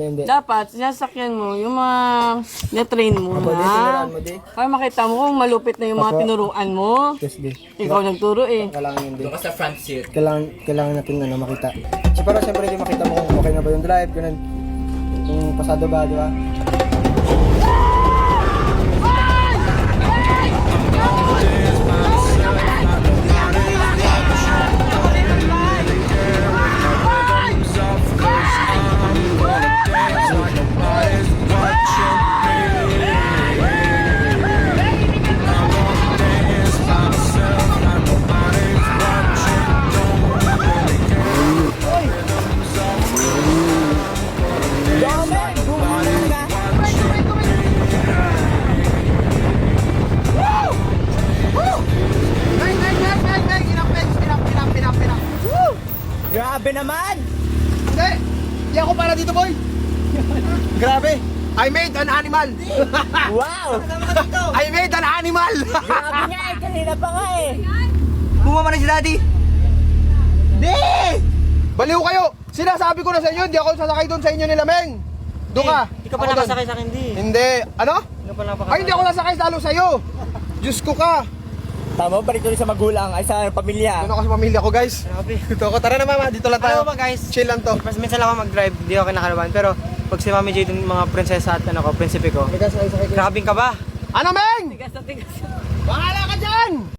Hindi. Dapat, sinasakyan mo yung mga na-train mo Apo, di, na. tinuruan mo, di. Para makita mo kung malupit na yung mga Apo. tinuruan mo. Yes, di. Ikaw nagturo eh. Kailangan yun, di. Doon ka sa front seat. Kailangan natin makita. So, pero siyempre di makita mo kung okay na ba yung drive, ganun. Kung pasado ba, di ba? Grabe naman! Hindi ako para dito, boy. Grabe. I made an animal. Wow! I made an animal. Grabe nga eh, kanina pa nga eh! Bumama na si Daddy. Di! Baliw kayo. Sinasabi ko na sa inyo, hindi ako sasakay doon sa inyo nila, Meng. Doon ka. Hindi ka Ako pala doon. kasakay sa akin, di. Hindi. Ano? Hindi ka pala Ay, hindi ako sasakay lalo sa'yo. Diyos ko ka. Tama, balik tuloy sa magulang, ay sa pamilya. Doon ako sa pamilya ko, guys. Grabe. Dito ako. Tara na, mama. Dito lang tayo. Ano ba, guys? Chill lang to. Mas minsan lang ako mag-drive, di ako kinakalaban. Pero pag si Mami Jade, yung mga prinsesa at ano ko, prinsipe ko, Sakay, sakay, sakay. grabing ka ba? Ano, Meng? Tigas na tigas. Bahala ka dyan!